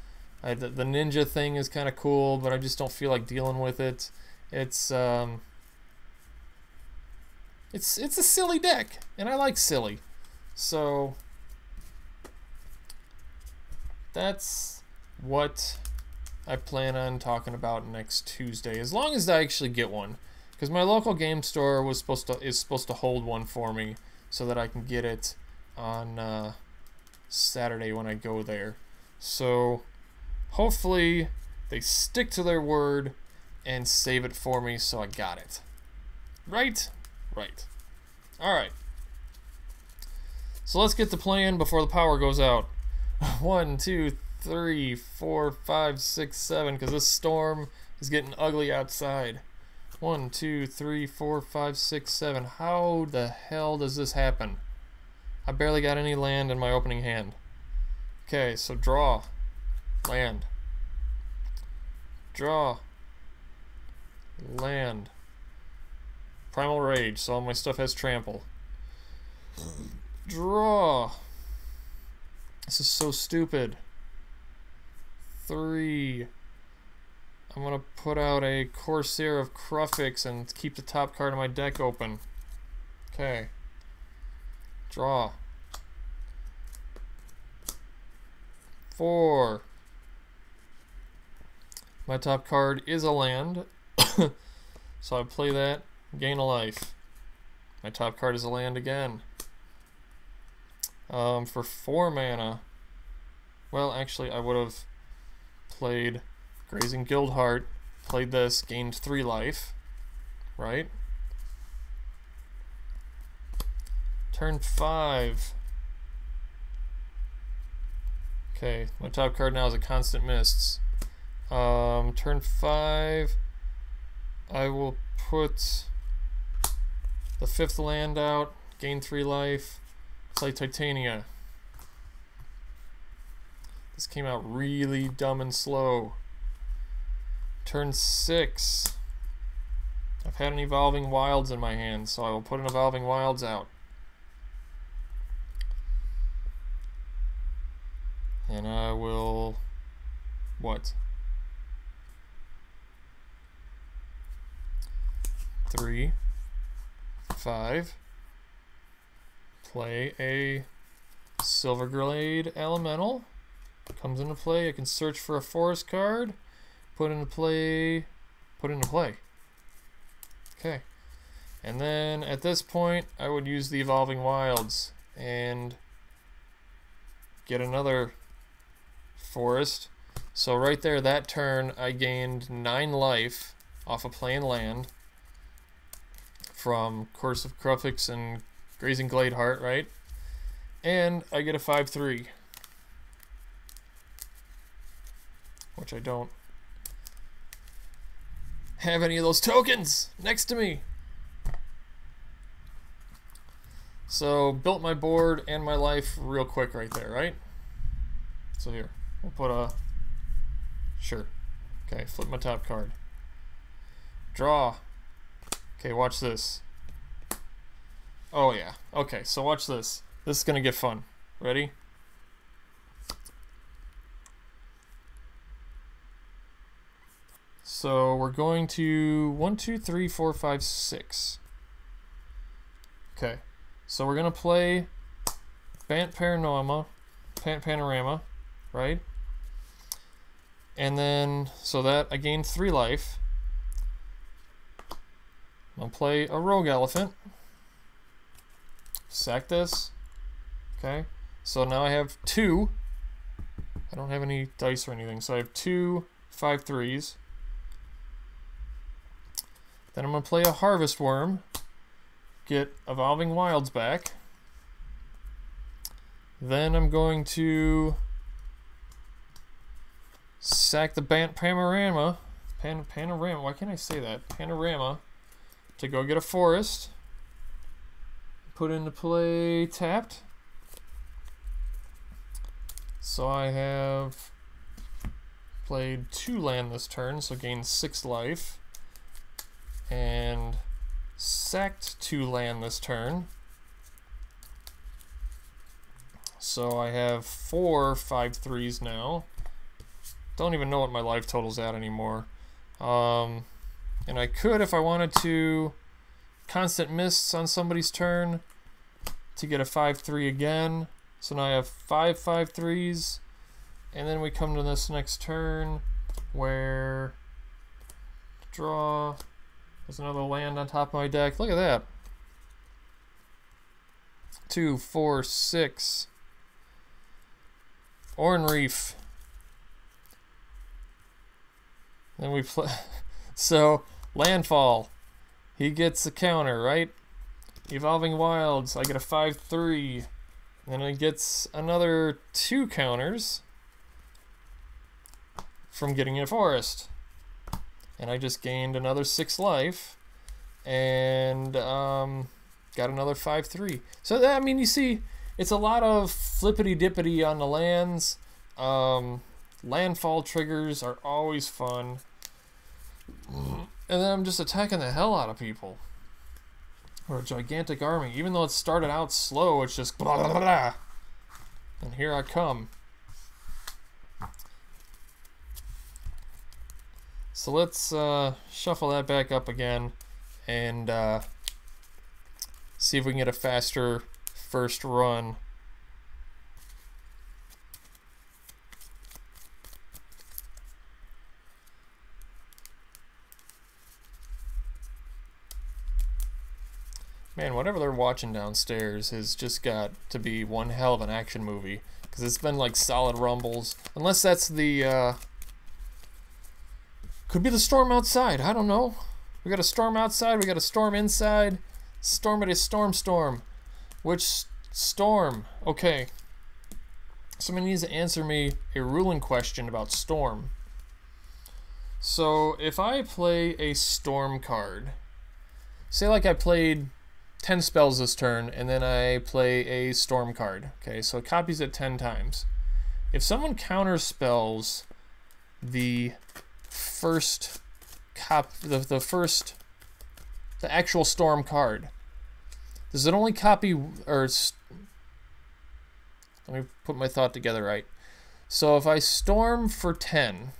The ninja thing is kind of cool, but I just don't feel like dealing with it. It's a silly deck, and I like silly. So that's what I plan on talking about next Tuesday, as long as I actually get one, because my local game store is supposed to hold one for me so that I can get it on Saturday when I go there. So hopefully they stick to their word and save it for me, so I got it. Right? Right. Alright. So let's get the plan before the power goes out. 1, 2, 3, 4, 5, 6, 7, because this storm is getting ugly outside. 1, 2, 3, 4, 5, 6, 7. How the hell does this happen? I barely got any land in my opening hand. Okay, so draw. Land. Draw. Land. Primal Rage, so all my stuff has trample. Draw. This is so stupid. 3. I'm gonna put out a Corsair of Kruphix and keep the top card of my deck open. Okay. Draw. 4. My top card is a land. So I play that, gain a life. My top card is a land again. For 4 mana, well, actually, I would have played Grazing Guildheart, played this, gained 3 life, right? Turn 5. Okay, my top card now is a Constant Mists. Turn 5, I will put the 5th land out, gain 3 life, play Titania. This came out really dumb and slow. Turn 6. I've had an Evolving Wilds in my hand, so I will put an Evolving Wilds out. And I will... what? 3, 5. Play a Silverglade Elemental. Comes into play. I can search for a forest card. Put into play. Put into play. Okay. And then at this point, I would use the Evolving Wilds and get another forest. So right there, that turn, I gained 9 life off a plain land from Curse of Kruphix and Grazing Gladeheart, right? And I get a 5/3. Which I don't have any of those tokens next to me. So, built my board and my life real quick right there, right? So here, we'll put a... Sure. Okay, flip my top card. Draw. Okay, watch this. Oh yeah. Okay, so watch this. This is gonna get fun. Ready? So we're going to 1, 2, 3, 4, 5, 6. Okay. So we're gonna play Panorama, right? And then, so that I gained 3 life. I'll play a Rogue Elephant. Sack this. Okay. So now I have 2. I don't have any dice or anything, so I have 2 5/3s. Then I'm gonna play a Harvest Worm. Get Evolving Wilds back. Then I'm going to sack the Panorama. Panorama. Why can't I say that? Panorama. To go get a forest. Put into play tapped. So I have played 2 land this turn, so gained 6 life. And sacked 2 land this turn. So I have 4 5/3s now. Don't even know what my life total's at anymore. And I could, if I wanted to, constant mists on somebody's turn to get a 5/3 again. So now I have 5 5/3s. And then we come to this next turn where draw. There's another land on top of my deck. Look at that. 2, 4, 6. Oran Reef. Then we play. So, Landfall. He gets a counter, right? Evolving Wilds. I get a 5/3. Then he gets another 2 counters from getting a forest. And I just gained another 6 life, and got another 5/3. So that, I mean, you see, it's a lot of flippity-dippity on the lands. Landfall triggers are always fun. And then I'm just attacking the hell out of people. Or a gigantic army. Even though it started out slow, it's just blah, blah, blah, blah. And here I come. So let's shuffle that back up again and see if we can get a faster first run. Man, whatever they're watching downstairs has just got to be one hell of an action movie, because it's been like solid rumbles. Unless that's the... could be the storm outside. I don't know. We got a storm outside. We got a storm inside. Storm it is storm. Which storm? Okay. Somebody needs to answer me a ruling question about storm. So if I play a storm card, say like I played 10 spells this turn, and then I play a storm card. Okay, so it copies it 10 times. If someone counterspells the first the actual storm card, does it only copy, or let me put my thought together right. So if I storm for 10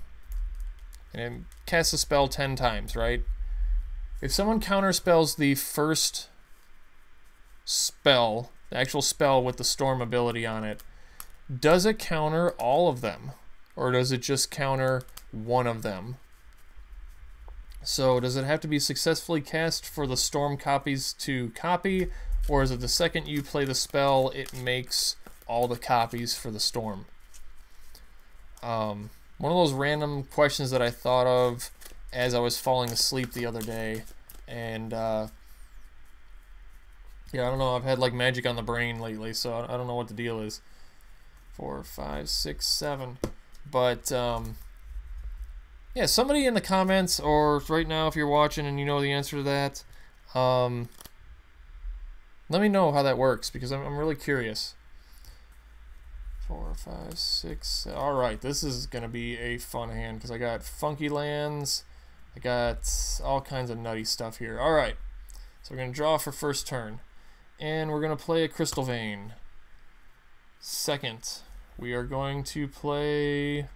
and cast a spell 10 times, right? If someone counterspells the first spell, the actual spell with the storm ability on it, does it counter all of them, or does it just counter one of them? So does it have to be successfully cast for the storm copies to copy, or is it the second you play the spell it makes all the copies for the storm? One of those random questions that I thought of as I was falling asleep the other day, and Yeah, I don't know. I've had like magic on the brain lately, so I don't know what the deal is. 4, 5, 6, 7. But yeah, somebody in the comments or right now if you're watching and you know the answer to that, let me know how that works because I'm really curious. 4, 5, 6. All right, this is gonna be a fun hand because I got funky lands. I got all kinds of nutty stuff here. All right, so we're gonna draw for first turn, and we're gonna play a Crystal Vein. Second, we are going to play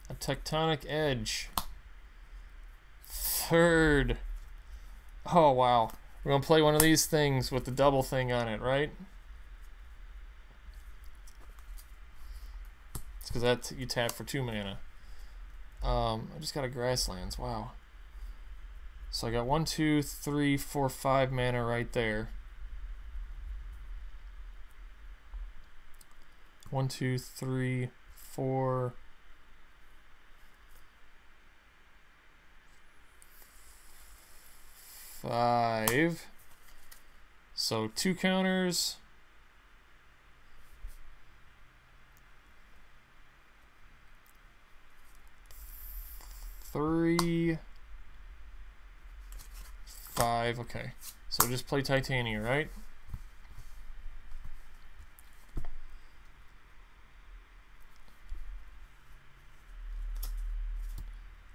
a Tectonic Edge. Third, oh wow, we're gonna play one of these things with the double thing on it, right? It's because that you tap for 2 mana. I just got a Grasslands. Wow. So I got 1, 2, 3, 4, 5 mana right there. 1, 2, 3, 4. 5. So 2 counters. 3, 5. Okay, so just play Titania, right?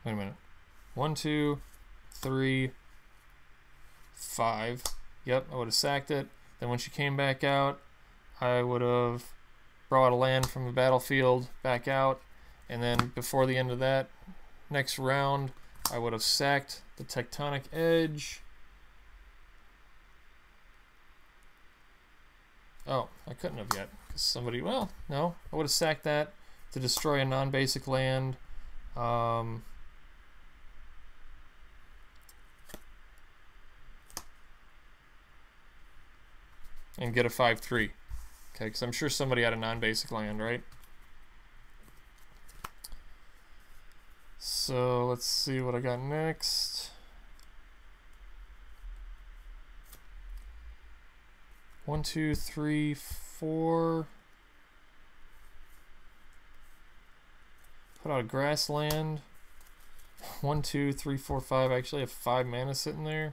Wait a minute. 1, 2, 3, 5. Yep, I would have sacked it. Then when she came back out, I would have brought a land from the battlefield back out, and then before the end of that next round, I would have sacked the Tectonic Edge. Oh, I couldn't have yet, because somebody, well, no, I would have sacked that to destroy a non-basic land. And get a 5/3. Okay, because I'm sure somebody had a non-basic land, right? So let's see what I got next. 1, 2, 3, 4. Put out a grassland. 1, 2, 3, 4, 5. I actually have 5 mana sitting there.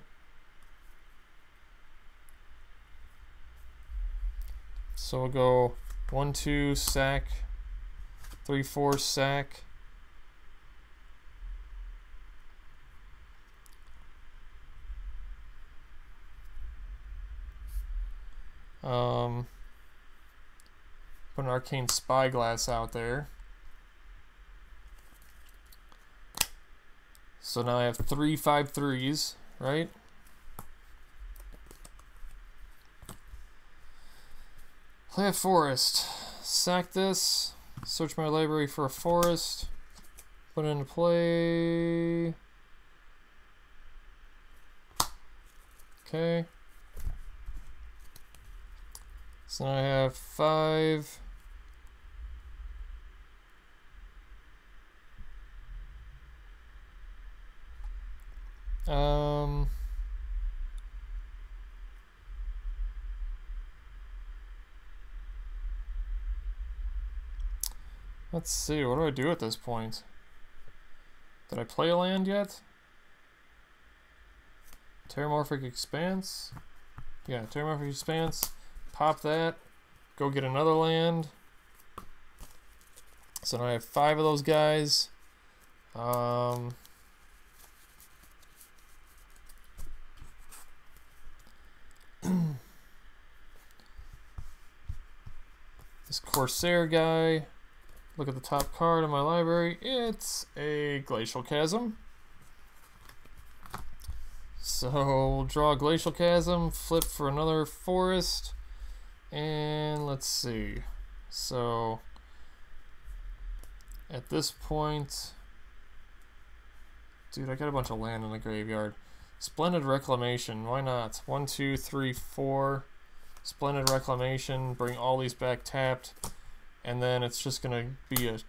So we'll go 1, 2, sack. 3, 4, sack. Put an Arcane Spyglass out there. So now I have 3 5/3s, right? Play a forest. Sack this. Search my library for a forest. Put it into play. Okay. So now I have 5. Let's see, what do I do at this point? Did I play a land yet? Terramorphic Expanse? Yeah, Terramorphic Expanse. Pop that. Go get another land. So now I have 5 of those guys. This Corsair guy. Look at the top card in my library. It's a Glacial Chasm. So we'll draw a Glacial Chasm, flip for another forest, and let's see. So at this point, dude, I got a bunch of land in the graveyard. Splendid Reclamation, why not? 1, 2, 3, 4. Splendid Reclamation, bring all these back tapped. And then it's just going to be a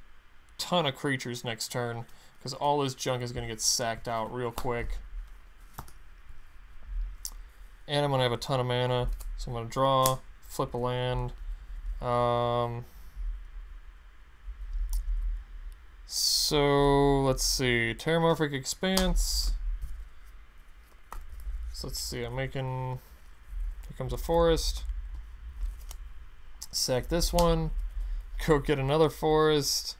ton of creatures next turn, because all this junk is going to get sacked out real quick. And I'm going to have a ton of mana. So I'm going to draw, flip a land. So let's see. Terramorphic Expanse. So let's see. I'm making... Here comes a forest. Sack this one. Go get another forest.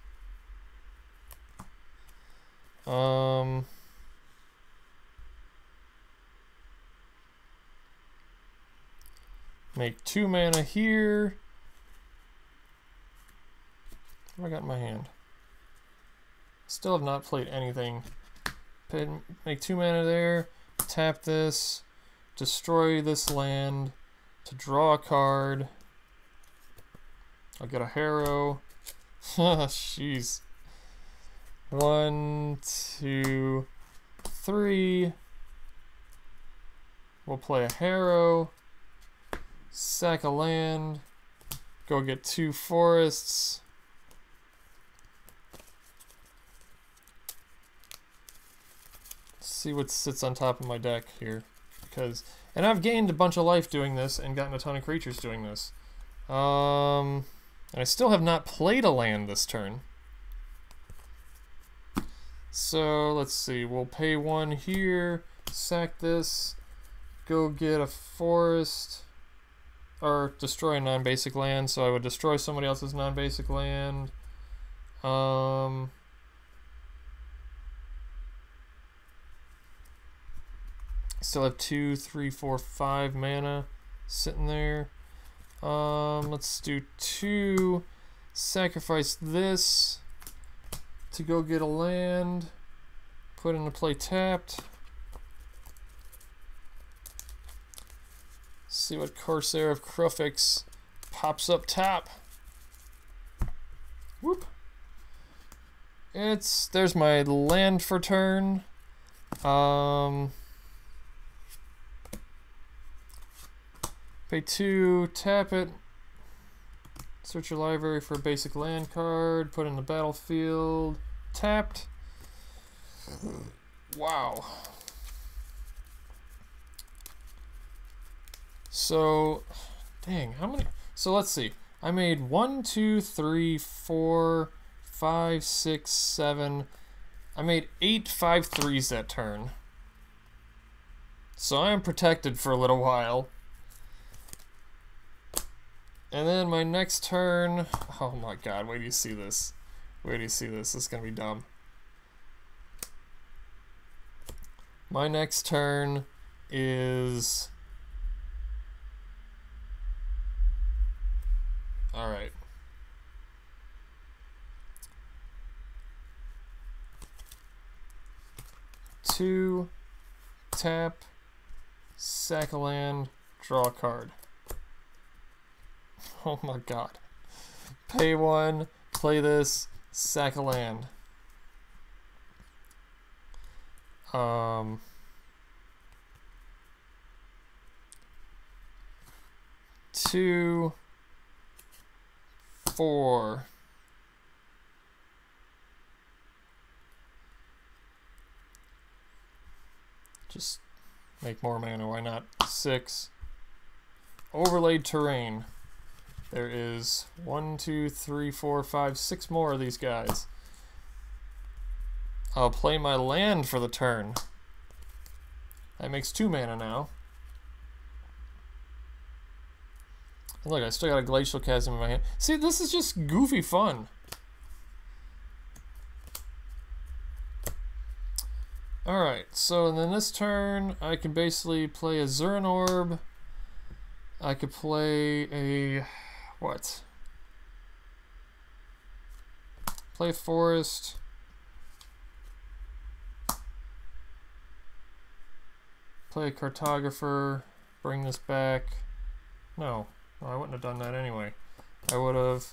Make 2 mana here. What do I got in my hand? Still have not played anything. Make 2 mana there. Tap this. Destroy this land. To draw a card. I'll get a Harrow. Jeez. 1, 2, 3. We'll play a Harrow. Sack a land. Go get 2 forests. See what sits on top of my deck here. And I've gained a bunch of life doing this and gotten a ton of creatures doing this. And I still have not played a land this turn. So let's see, we'll pay 1 here, sack this, go get a forest, or destroy a non-basic land, so I would destroy somebody else's non-basic land. Still have 2, 3, 4, 5 mana sitting there. Let's do 2, sacrifice this to go get a land, put into play tapped. See what Corsair of Krufix pops up top. Whoop. There's my land for turn. Pay 2, tap it. Search your library for a basic land card, put in the battlefield, tapped. Wow. So, dang, how many? So let's see. I made 1, 2, 3, 4, 5, 6, 7. I made 8 5/3s that turn. So I am protected for a little while. And then my next turn, oh my god, wait till you see this. Wait till you see this, this is gonna be dumb. My next turn is... Alright. Two, tap, sack a land, draw a card. Oh my god. Pay 1, play this, sack a land. 2, 4. Just make more mana, why not? 6. Overlaid Terrain. There is 1, 2, 3, 4, 5, 6 more of these guys. I'll play my land for the turn. That makes 2 mana now. And look, I still got a Glacial Chasm in my hand. See, this is just goofy fun. Alright, so then this turn, I can basically play a Zuran Orb. I could play a... what? Play a Forest. Play a Cartographer. Bring this back. No, I wouldn't have done that anyway. I wouldn't have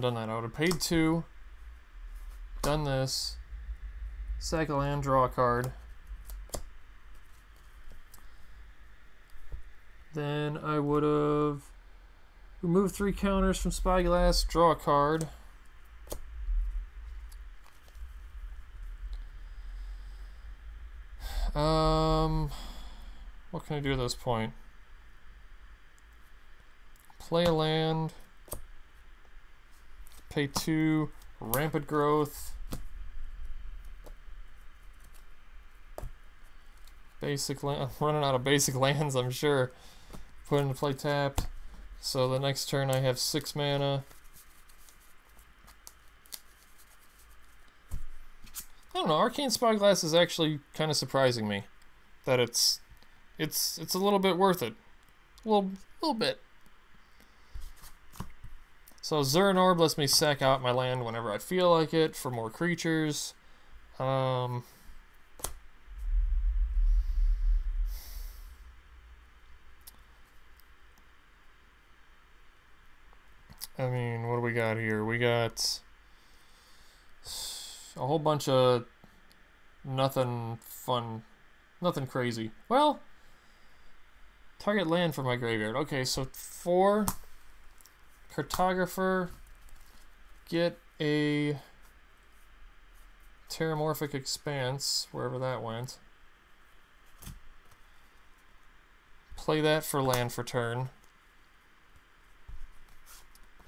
done that. I would have paid 2. Done this. Sack a land, draw a card. Then I would have removed 3 counters from Spyglass, draw a card. What can I do at this point? Play a land. Pay 2. Rampant growth. Basic land. I'm running out of basic lands, I'm sure. Put into play tapped. So the next turn I have 6 mana. I don't know, Arcane Spyglass is actually kind of surprising me. That it's a little bit worth it. A little bit. So Zurin Orb lets me sack out my land whenever I feel like it for more creatures. I mean, what do we got here? We got a whole bunch of nothing fun, nothing crazy. Well, target land for my graveyard. Okay, so 4 Cartographer, get a Terramorphic Expanse, wherever that went. Play that for land for turn.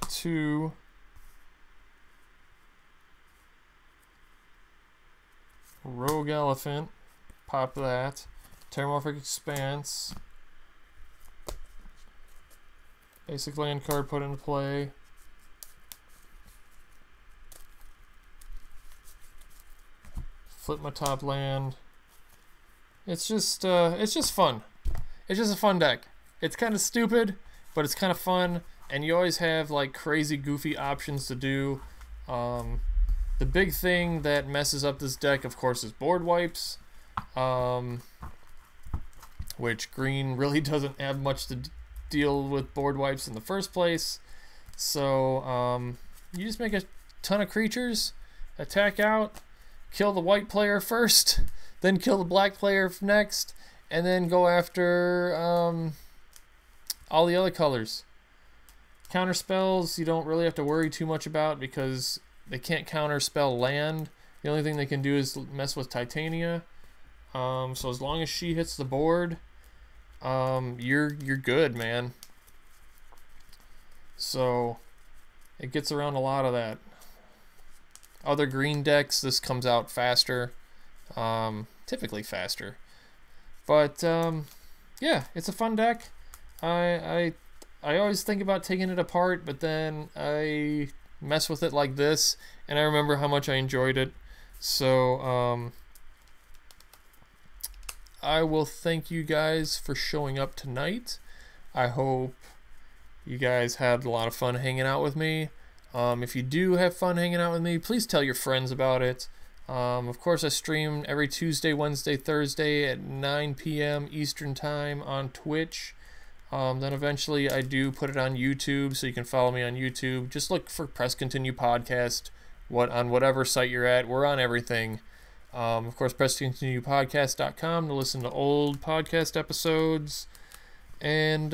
2 Rogue Elephant, pop that. Terramorphic Expanse. Basic land card put into play. Flip my top land. It's just fun. It's just a fun deck. It's kind of stupid, but it's kind of fun, and you always have like crazy, goofy options to do. The big thing that messes up this deck, of course, is board wipes, which green really doesn't have much to deal with board wipes in the first place. So you just make a ton of creatures, attack out, kill the white player first, then kill the black player next, and then go after all the other colors. Counter spells you don't really have to worry too much about because they can't counter spell land. The only thing they can do is mess with Titania. So as long as she hits the board, you're good, man. So it gets around a lot of that. Other green decks, this comes out faster, typically faster. But yeah, it's a fun deck. I always think about taking it apart, but then I mess with it like this, and I remember how much I enjoyed it. So I will thank you guys for showing up tonight. I hope you guys had a lot of fun hanging out with me. If you do have fun hanging out with me, please tell your friends about it. Of course, I stream every Tuesday, Wednesday, Thursday at 9 p.m. Eastern Time on Twitch. Then eventually I do put it on YouTube, so you can follow me on YouTube. Just look for Press Continue Podcast on whatever site you're at. We're on everything. Of course, PressContinuePodcast.com to listen to old podcast episodes. And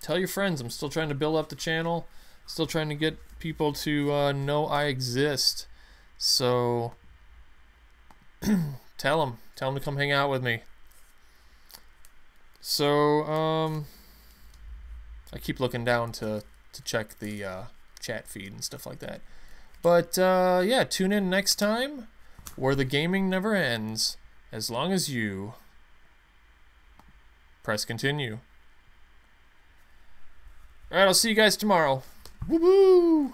tell your friends. I'm still trying to build up the channel. Still trying to get people to know I exist. So tell them to come hang out with me. So I keep looking down to check the chat feed and stuff like that. But yeah, tune in next time where the gaming never ends as long as you press continue. Alright, I'll see you guys tomorrow. Woo-woo!